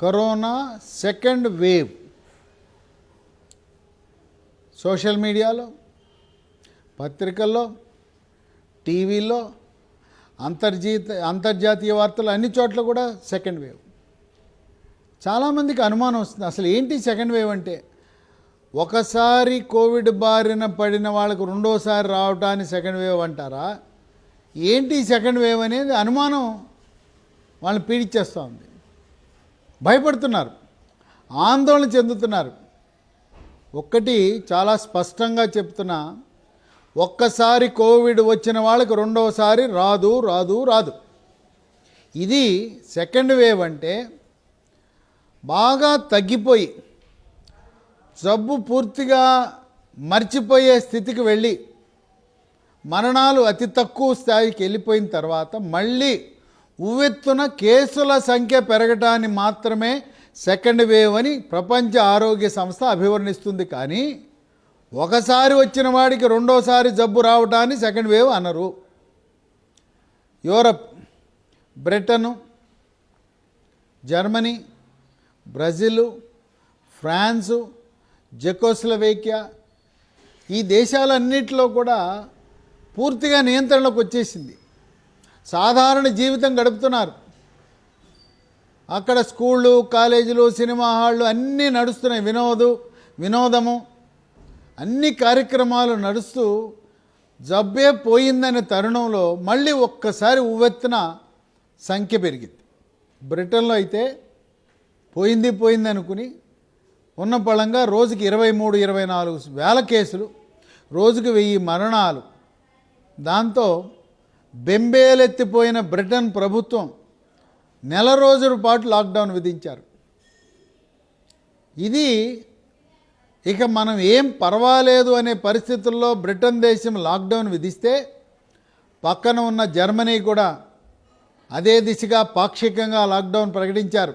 Corona second wave social మీడియాలో, పత్రికల్లో, టీవీలో, అంతర్జాతీయ వార్తలు అన్ని చోట్ల కూడా సెకండ్ వేవ్. చాలామందికి అనుమానం వస్తుంది, అసలు ఏంటి సెకండ్ వేవ్ అంటే? ఒకసారి కోవిడ్ బారిన పడిన వాళ్ళకు రెండోసారి రావటాన్ని సెకండ్ వేవ్ అంటారా? ఏంటి సెకండ్ వేవ్ అనేది అనుమానం వాళ్ళని పీడిచ్చేస్తూ ఉంది. భయపడుతున్నారు, ఆందోళన చెందుతున్నారు. ఒక్కటి చాలా స్పష్టంగా చెప్తున్నా, ఒక్కసారి కోవిడ్ వచ్చిన వాళ్ళకి రెండోసారి రాదు రాదు రాదు. ఇది సెకండ్ వేవ్ అంటే బాగా తగ్గిపోయి జబ్బు పూర్తిగా మర్చిపోయే స్థితికి వెళ్ళి మరణాలు అతి తక్కువ స్థాయికి వెళ్ళిపోయిన తర్వాత మళ్ళీ ఉవ్వెత్తున కేసుల సంఖ్య పెరగటాన్ని మాత్రమే సెకండ్ వేవ్ అని ప్రపంచ ఆరోగ్య సంస్థ అభివర్ణిస్తుంది. కానీ ఒకసారి వచ్చిన వాడికి రెండోసారి జబ్బు రావటాన్ని సెకండ్ వేవ్ అనరు. Europe, Britain, Germany, Brazil, France, Czechoslovakia ఈ దేశాలన్నిటిలో కూడా పూర్తిగా నియంత్రణలోకి వచ్చేసింది. సాధారణ జీవితం గడుపుతున్నారు. అక్కడ స్కూళ్ళు, కాలేజీలు, సినిమా హాళ్ళు అన్నీ నడుస్తున్నాయి. వినోదము అన్ని కార్యక్రమాలు నడుస్తూ జబ్బే పోయిందనే తరుణంలో మళ్ళీ ఒక్కసారి ఉవ్వెత్తున సంఖ్య పెరిగింది. బ్రిటన్లో అయితే పోయింది అనుకుని ఉన్న పళంగా రోజుకి 23-24 వేల కేసులు, రోజుకి 1000 మరణాలు. దాంతో బెంబేలెత్తిపోయిన బ్రిటన్ ప్రభుత్వం నెల రోజుల పాటు లాక్డౌన్ విధించారు. ఇది ఇక మనం ఏం పర్వాలేదు అనే పరిస్థితుల్లో బ్రిటన్ దేశం లాక్డౌన్ విధిస్తే పక్కన ఉన్న జర్మనీ కూడా అదే దిశగా పాక్షికంగా లాక్డౌన్ ప్రకటించారు.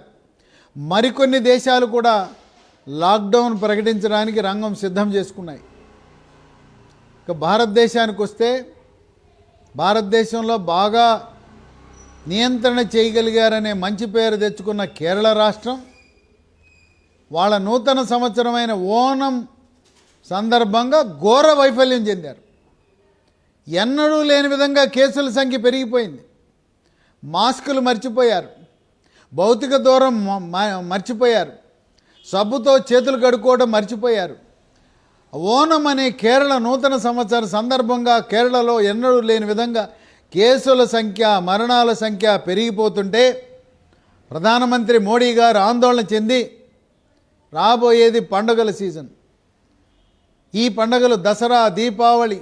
మరికొన్ని దేశాలు కూడా లాక్డౌన్ ప్రకటించడానికి రంగం సిద్ధం చేసుకున్నాయి. ఇక భారతదేశానికి వస్తే భారతదేశంలో బాగా నియంత్రణ చేయగలిగారనే మంచి పేరు తెచ్చుకున్న కేరళ రాష్ట్రం వాళ్ళ నూతన సంవత్సరమైన ఓనం సందర్భంగా ఘోర వైఫల్యం చెందారు. ఎన్నడూ లేని విధంగా కేసుల సంఖ్య పెరిగిపోయింది. మాస్కులు మర్చిపోయారు, భౌతిక దూరం మర్చిపోయారు, సబ్బుతో చేతులు కడుక్కోవడం మర్చిపోయారు. ఓనం అనే కేరళ నూతన సంవత్సర సందర్భంగా కేరళలో ఎన్నడూ లేని విధంగా కేసుల సంఖ్య, మరణాల సంఖ్య పెరిగిపోతుంటే ప్రధానమంత్రి మోడీ గారు ఆందోళన చెంది రాబోయేది పండుగల సీజన్, ఈ పండుగలు దసరా, దీపావళి,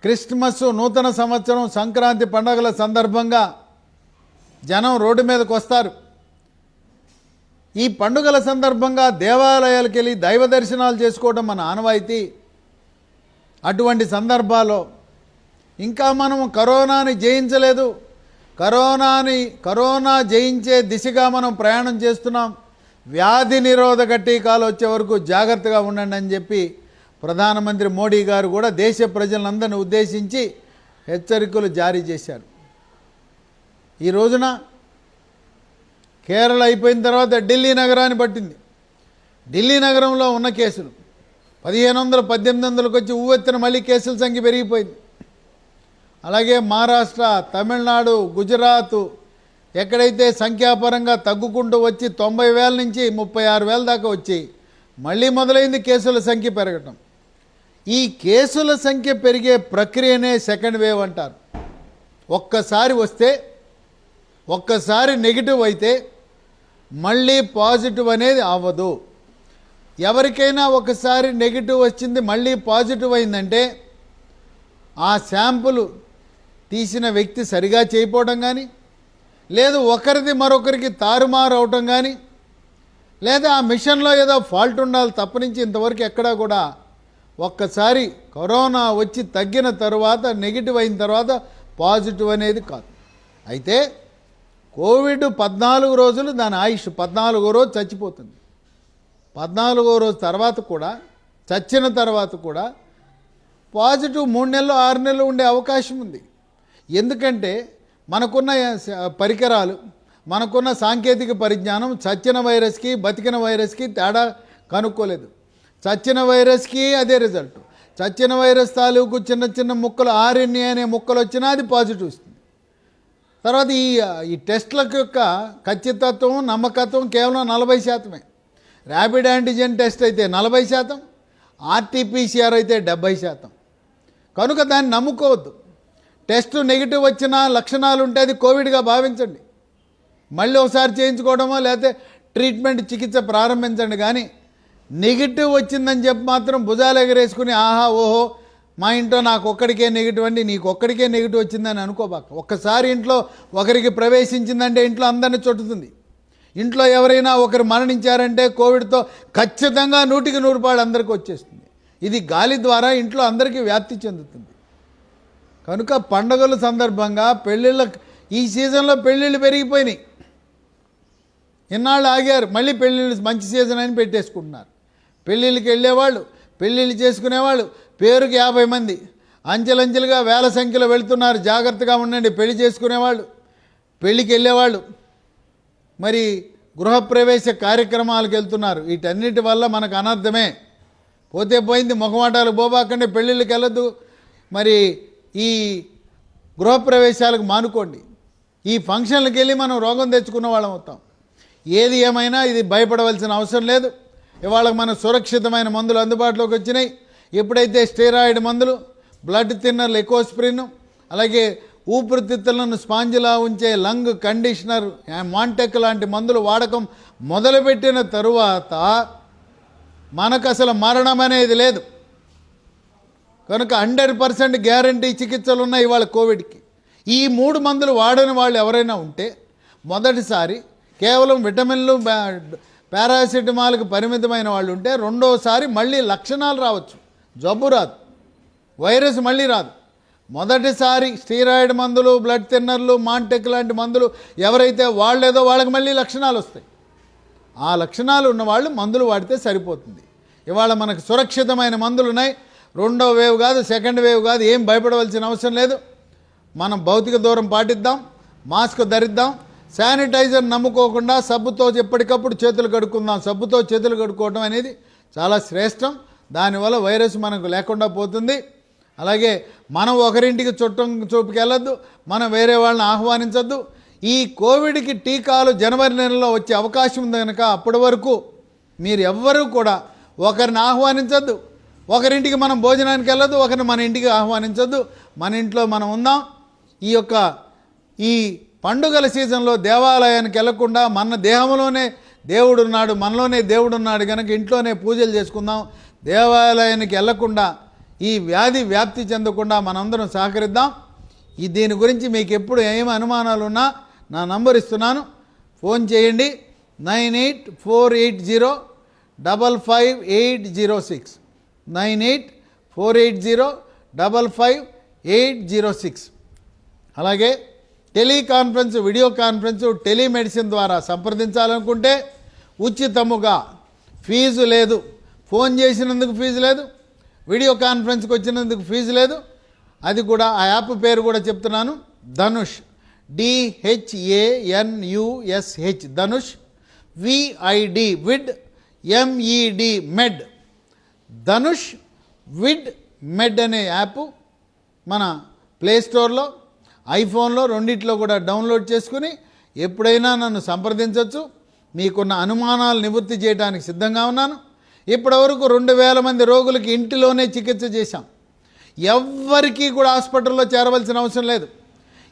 క్రిస్మస్, నూతన సంవత్సరం, సంక్రాంతి పండుగల సందర్భంగా జనం రోడ్డు మీదకు వస్తారు. ఈ పండుగల సందర్భంగా దేవాలయాలకు వెళ్ళి దైవ దర్శనాలు చేసుకోవడం మన ఆనవాయితీ. అటువంటి సందర్భాల్లో ఇంకా మనం కరోనాని జయించలేదు, కరోనా జయించే దిశగా మనం ప్రయాణం చేస్తున్నాం. వ్యాధి నిరోధక టీకాలు వచ్చే వరకు జాగ్రత్తగా ఉండండి అని చెప్పి ప్రధానమంత్రి మోడీ గారు కూడా దేశ ప్రజలందరినీ ఉద్దేశించి హెచ్చరికలు జారీ చేశారు. ఈ రోజున కేరళ అయిపోయిన తర్వాత ఢిల్లీ నగరాన్ని పట్టింది. ఢిల్లీ నగరంలో ఉన్న కేసులు 1500-1800కు వచ్చి ఉవ్వెత్తున మళ్ళీ కేసుల సంఖ్య పెరిగిపోయింది. అలాగే మహారాష్ట్ర, తమిళనాడు, గుజరాత్ ఎక్కడైతే సంఖ్యాపరంగా తగ్గుకుంటూ వచ్చి 90,000 నుంచి 36,000 దాకా వచ్చి మళ్ళీ మొదలైంది కేసుల సంఖ్య పెరగటం. ఈ కేసుల సంఖ్య పెరిగే ప్రక్రియనే సెకండ్ వేవ్ అంటారు. ఒక్కసారి వస్తే, ఒక్కసారి నెగిటివ్ అయితే మళ్ళీ పాజిటివ్ అనేది అవ్వదు. ఎవరికైనా ఒకసారి నెగిటివ్ వచ్చింది మళ్ళీ పాజిటివ్ అయిందంటే ఆ శాంపుల్ తీసిన వ్యక్తి సరిగా చేయకపోవడం కానీ, లేదు ఒకరిది మరొకరికి తారుమారు అవటం కానీ, లేదా ఆ మిషన్లో ఏదో ఫాల్ట్ ఉండాలి తప్పనించి ఇంతవరకు ఎక్కడా కూడా ఒక్కసారి కరోనా వచ్చి తగ్గిన తర్వాత నెగిటివ్ అయిన తర్వాత పాజిటివ్ అనేది కాదు. అయితే కోవిడ్ 14 రోజులు దాని ఆయుష్, 14వ రోజు చచ్చిపోతుంది. 14వ రోజు తర్వాత కూడా, చచ్చిన తర్వాత కూడా పాజిటివ్ 3 నెలలు 6 నెలలు ఉండే అవకాశం ఉంది. ఎందుకంటే మనకున్న పరికరాలు, మనకున్న సాంకేతిక పరిజ్ఞానం చచ్చిన వైరస్కి బతికిన వైరస్కి తేడా కనుక్కోలేదు. చచ్చిన వైరస్కి అదే రిజల్ట్. చచ్చిన వైరస్ తాలూకు చిన్న చిన్న ముక్కలు ఆర్ఎన్ఏ అనే ముక్కలు వచ్చినా అది పాజిటివ్ ఇస్తుంది. తర్వాత ఈ టెస్ట్లకు యొక్క ఖచ్చితత్వం నమ్మకత్వం కేవలం 40%. ర్యాపిడ్ యాంటిజెన్ టెస్ట్ అయితే 40%, ఆర్టీపీసీఆర్ అయితే 70%. కనుక దాన్ని నమ్ముకోవద్దు. టెస్ట్ నెగిటివ్ వచ్చినా లక్షణాలు ఉంటే అది కోవిడ్గా భావించండి, మళ్ళీ ఒకసారి చేయించుకోవడమో లేకపోతే ట్రీట్మెంట్ చికిత్స ప్రారంభించండి. కానీ నెగిటివ్ వచ్చిందని చెప్పి మాత్రం భుజాలు ఎగరేసుకుని ఆహా ఓహో మా ఇంట్లో నాకు ఒక్కడికే నెగిటివ్ అండి, నీకు ఒక్కడికే నెగిటివ్ వచ్చిందని అనుకోబాక. ఒక్కసారి ఇంట్లో ఒకరికి ప్రవేశించిందంటే ఇంట్లో అందరినీ చుట్టుతుంది. ఇంట్లో ఎవరైనా ఒకరు మరణించారంటే కోవిడ్తో ఖచ్చితంగా 100% అందరికీ వచ్చేస్తుంది. ఇది గాలి ద్వారా ఇంట్లో అందరికీ వ్యాప్తి చెందుతుంది. కనుక పండుగల సందర్భంగా పెళ్ళిళ్ళ ఈ సీజన్లో పెళ్ళిళ్ళు పెరిగిపోయినాయి. ఇన్నాళ్ళు ఆగారు, మళ్ళీ పెళ్ళిళ్ళు మంచి సీజన్ అని పెట్టేసుకుంటున్నారు. పెళ్ళిళ్ళకి వెళ్ళేవాళ్ళు, పెళ్ళిళ్ళు చేసుకునేవాళ్ళు పేరుకి 50 మంది, అంచెలంచెలుగా వేల సంఖ్యలో వెళుతున్నారు. జాగ్రత్తగా ఉండండి. పెళ్లి చేసుకునేవాళ్ళు, పెళ్ళికి వెళ్ళేవాళ్ళు, మరి గృహప్రవేశ కార్యక్రమాలకు వెళ్తున్నారు. వీటన్నిటి వల్ల మనకు అనర్థమే. పోతే పోయింది, ముఖమాటాలకు పోబాకండి, పెళ్ళిళ్ళకి వెళ్ళొద్దు, మరి ఈ గృహప్రవేశాలకు మానుకోండి. ఈ ఫంక్షన్లకు వెళ్ళి మనం రోగం తెచ్చుకున్న వాళ్ళం అవుతాం. ఏది ఏమైనా ఇది భయపడవలసిన అవసరం లేదు. ఇవాళ మన సురక్షితమైన మందులు అందుబాటులోకి వచ్చినాయి. ఎప్పుడైతే స్టెరాయిడ్ మందులు, బ్లడ్ థిన్నర్లు, ఎకోస్ప్రిన్, అలాగే ఊపిరితిత్తులను స్పాంజిలా ఉంచే లంగ్ కండిషనర్, మాంటెక్ లాంటి మందులు వాడకం మొదలుపెట్టిన తరువాత మనకు అసలు మరణం అనేది లేదు. కనుక 100% గ్యారంటీ చికిత్సలు ఉన్నాయి ఇవాళ కోవిడ్కి. ఈ 3 మందులు వాడని వాళ్ళు ఎవరైనా ఉంటే మొదటిసారి కేవలం విటమిన్లు పారాసిటమాల్కి పరిమితమైన వాళ్ళు ఉంటే రెండోసారి మళ్ళీ లక్షణాలు రావచ్చు, జబ్బు రాదు, వైరస్ మళ్ళీ రాదు. మొదటిసారి స్టీరాయిడ్ మందులు, బ్లడ్ థిన్నర్లు, మాంటెక్ లాంటి మందులు ఎవరైతే వాడలేదో వాళ్ళకి మళ్ళీ లక్షణాలు వస్తాయి. ఆ లక్షణాలు ఉన్నవాళ్ళు మందులు వాడితే సరిపోతుంది. ఇవాళ మనకు సురక్షితమైన మందులు ఉన్నాయి. రెండో వేవ్ కాదు, సెకండ్ వేవ్ కాదు, ఏం భయపడవలసిన అవసరం లేదు. మనం భౌతిక దూరం పాటిద్దాం, మాస్క్ ధరిద్దాం, శానిటైజర్ నమ్ముకోకుండా సబ్బుతో ఎప్పటికప్పుడు చేతులు కడుక్కుందాం. సబ్బుతో చేతులు కడుక్కోవడం అనేది చాలా శ్రేష్టం. దానివల్ల వైరస్ మనకు లేకుండా పోతుంది. అలాగే మనం ఒకరింటికి చూపుకి వెళ్ళొద్దు, మనం వేరే వాళ్ళని ఆహ్వానించొద్దు. ఈ కోవిడ్కి టీకాలు జనవరి నెలలో వచ్చే అవకాశం ఉంది కనుక అప్పటి వరకు మీరు ఎవ్వరూ కూడా ఒకరిని ఆహ్వానించొద్దు. ఒకరింటికి మనం భోజనానికి వెళ్ళొద్దు, ఒకరిని మన ఇంటికి ఆహ్వానించొద్దు. మన ఇంట్లో మనం ఉందాం. ఈ పండుగల సీజన్లో దేవాలయానికి వెళ్లకుండా మన దేహంలోనే దేవుడు ఉన్నాడు, మనలోనే దేవుడు ఉన్నాడు కనుక ఇంట్లోనే పూజలు చేసుకుందాం. దేవాలయానికి వెళ్లకుండా ఈ వ్యాధి వ్యాప్తి చెందకుండా మనందరం సహకరిద్దాం. దీని గురించి మీకు ఎప్పుడు ఏమి అనుమానాలు ఉన్నా నా నంబర్ ఇస్తున్నాను, ఫోన్ చేయండి. 9848055806 9848055806. అలాగే టెలికాన్ఫరెన్స్, వీడియో కాన్ఫరెన్స్, టెలిమెడిసిన్ ద్వారా సంప్రదించాలనుకుంటే ఉచితముగా, ఫీజు లేదు. ఫోన్ చేసినందుకు ఫీజు లేదు, వీడియో కాన్ఫరెన్స్కి వచ్చినందుకు ఫీజు లేదు. అది కూడా ఆ యాప్ పేరు కూడా చెప్తున్నాను, Dhanush, DHANUSH, Dhanush, VID, విడ్, MED, మెడ్, ధనుష్ విడ్ మెడ్ అనే యాప్ మన ప్లేస్టోర్లో, ఐఫోన్లో రెండిట్లో కూడా డౌన్లోడ్ చేసుకుని ఎప్పుడైనా నన్ను సంప్రదించవచ్చు. మీకున్న అనుమానాలు నివృత్తి చేయడానికి సిద్ధంగా ఉన్నాను. ఇప్పటివరకు 2000 మంది రోగులకి ఇంటిలోనే చికిత్స చేశాం. ఎవ్వరికీ కూడా హాస్పిటల్లో చేరవలసిన అవసరం లేదు.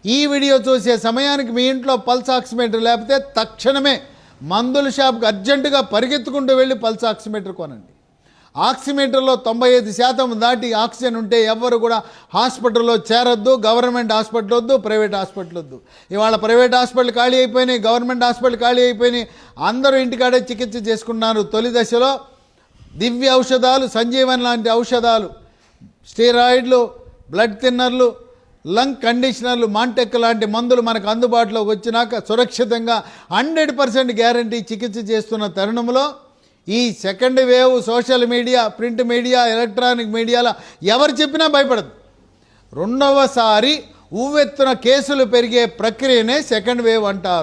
ఈ వీడియో చూసే సమయానికి మీ ఇంట్లో పల్స్ ఆక్సిమీటర్ లేకపోతే తక్షణమే మందుల షాప్కి అర్జెంటుగా పరిగెత్తుకుంటూ వెళ్ళి పల్స్ ఆక్సిమీటర్ కొనండి. ఆక్సిమీటర్లో 95% దాటి ఆక్సిజన్ ఉంటే ఎవ్వరు కూడా హాస్పిటల్లో చేరొద్దు. గవర్నమెంట్ హాస్పిటల్ వద్దు, ప్రైవేట్ హాస్పిటల్ వద్దు. ఇవాళ ప్రైవేట్ హాస్పిటల్ ఖాళీ అయిపోయినాయి, గవర్నమెంట్ హాస్పిటల్ ఖాళీ అయిపోయినాయి. అందరూ ఇంటికాడే చికిత్స చేసుకున్నారు. తొలి దశలో దివ్య ఔషధాలు, సంజీవన్ లాంటి ఔషధాలు, స్టెరాయిడ్లు, బ్లడ్ థిన్నర్లు, లంగ్ కండిషనర్లు, మాంటెక్ లాంటి మందులు మనకు అందుబాటులోకి వచ్చినాక సురక్షితంగా 100% గ్యారంటీ చికిత్స చేస్తున్న తరుణంలో ఈ second wave social media, print media, electronic మీడియాలో ఎవరు చెప్పినా భయపడదు. రెండవసారి ఉవ్వెత్తున కేసులు పెరిగే ప్రక్రియనే సెకండ్ వేవ్ అంటారు.